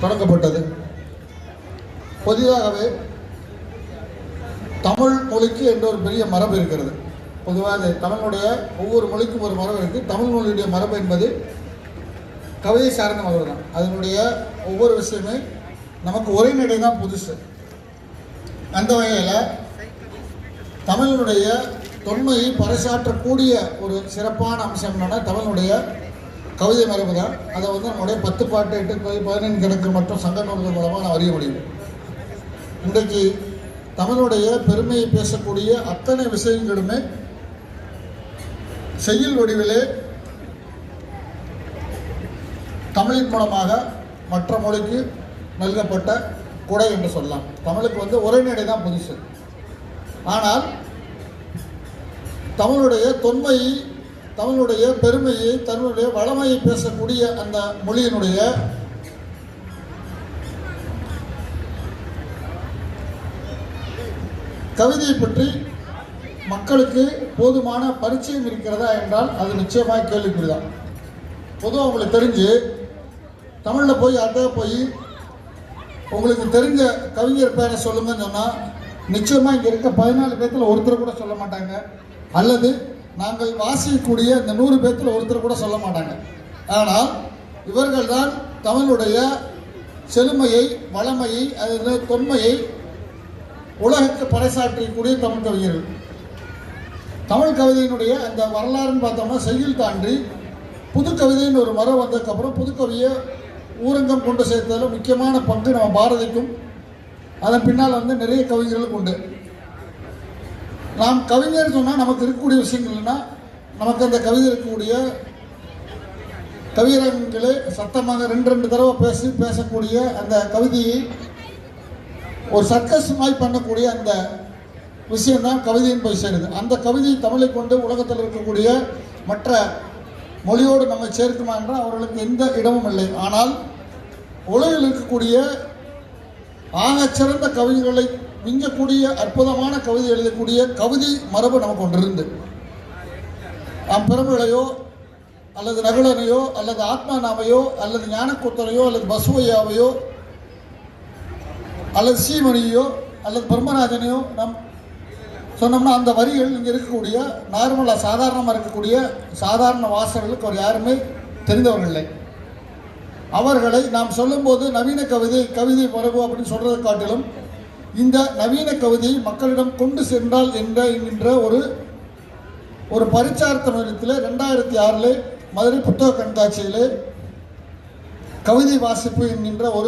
தொடங்கப்பட்டது. புதிதாகவே தமிழ் மொழிக்கு என்ற ஒரு பெரிய மரபு இருக்கிறது. பொதுவாக தமிழுடைய ஒவ்வொரு மொழிக்கும் ஒரு மரபு இருக்குது. தமிழ் மொழியுடைய மரபு என்பது கவிதை சார்ந்த மரபு தான். அதனுடைய ஒவ்வொரு விஷயமே நமக்கு ஒரே நடை தான் புதுசு. அந்த வகையில் தமிழனுடைய தொன்மையை பறைசாற்றக்கூடிய ஒரு சிறப்பான அம்சம் என்னன்னா தமிழுடைய கவிதை மரபு தான். அதை நம்முடைய 10 பாட்டு 8 15 கணக்கு மற்றும் சங்க நூல்கள் மூலமாக நாம் அறிய முடியும். இன்றைக்கு தமிழுடைய பெருமையை பேசக்கூடிய அத்தனை விஷயங்களுமே செய்யுள் வடிவிலே தமிழின் மூலமாக மற்ற மொழிக்கு நல்கப்பட்ட கொடை என்று சொல்லலாம். தமிழுக்கு உரைநடை தான் புதுசு. ஆனால் தமிழுடைய தொன்மையை, தமிழுடைய பெருமையை, தமிழுடைய வளமையை பேசக்கூடிய அந்த மொழியினுடைய கவிதையை பற்றி மக்களுக்கு போதுமான பரிச்சயம் இருக்கிறதா என்றால் அது நிச்சயமாக கேள்விக்குறிதான். பொதுவாக உங்களுக்கு தெரிஞ்சு தமிழில் போய் யார்கிட்ட போய் உங்களுக்கு தெரிஞ்ச கவிஞர் பேரை சொல்லுங்கன்னு சொன்னால் நிச்சயமாக இங்கே இருக்க 14 பேர்த்தில் ஒருத்தர் கூட சொல்ல மாட்டாங்க. அல்லது நாங்கள் வாசிக்கக்கூடிய இந்த 100 பேர்த்தில் ஒருத்தர் கூட சொல்ல மாட்டாங்க. ஆனால் இவர்கள் தான் தமிழுடைய செழுமையை, வளமையை, அதனுடைய தொன்மையை உலகுக்கு பறைசாற்றக்கூடிய தமிழ் கவிஞர்கள். தமிழ் கவிதையினுடைய அந்த வரலாறுன்னு பார்த்தோம்னா செய்யுள் தாண்டி புது கவிதைன்னு ஒரு மரம் வந்ததுக்கப்புறம் புதுக்கவியை ஊரங்கம் கொண்டு சேர்த்ததில் முக்கியமான பங்கு நம்ம பாரதிக்கும் அதன் பின்னால் நிறைய கவிஞர்களுக்கு உண்டு. நாம் கவிஞர் சொன்னால் நமக்கு இருக்கக்கூடிய விஷயங்கள்னா நமக்கு அந்த கவிதை இருக்கக்கூடிய கவியரங்களே சத்தமாக 2 தடவை பேசக்கூடிய அந்த கவிதையை ஒரு சர்க்கஸ் மாய் பண்ணக்கூடிய அந்த விஷயம்தான் கவிதையின் போய் சேருது. அந்த கவிதை தமிழை கொண்டு உலகத்தில் இருக்கக்கூடிய மற்ற மொழியோடு நம்ம சேர்க்குமா என்றால் அவர்களுக்கு எந்த இடமும் இல்லை. ஆனால் உலகில் இருக்கக்கூடிய ஆகச்சிறந்த கவிஞர்களை விஞ்சக்கூடிய அற்புதமான கவிதை எழுதக்கூடிய கவிதை மரபு நமக்கு ஒன்று இருந்து நாம் பெருமிழையோ அல்லது நகுலனையோ அல்லது ஆத்மாநாமையோ அல்லது ஞானக்கூத்தரையோ அல்லது பசுவையாவையோ அல்லது சீமணியோ அல்லது பிரம்மராஜனையோ நாம் சொன்னோம்னா அந்த வரிகள் இங்கே இருக்கக்கூடிய நார்மலாக சாதாரணமாக இருக்கக்கூடிய சாதாரண வாசகர்களுக்கு அவர் யாருமே தெரிந்தவர்கள் இல்லை. அவர்களை நாம் சொல்லும்போது நவீன கவிதை மரபு அப்படின்னு சொல்கிறதை காட்டிலும் இந்த நவீன கவிதையை மக்களிடம் கொண்டு சென்றால் என்கின்ற ஒரு பரிச்சார்த்த நிலையத்தில் 2006 மதுரை புத்தக கண்காட்சியிலே கவிதை வாசிப்பு என்கின்ற ஒரு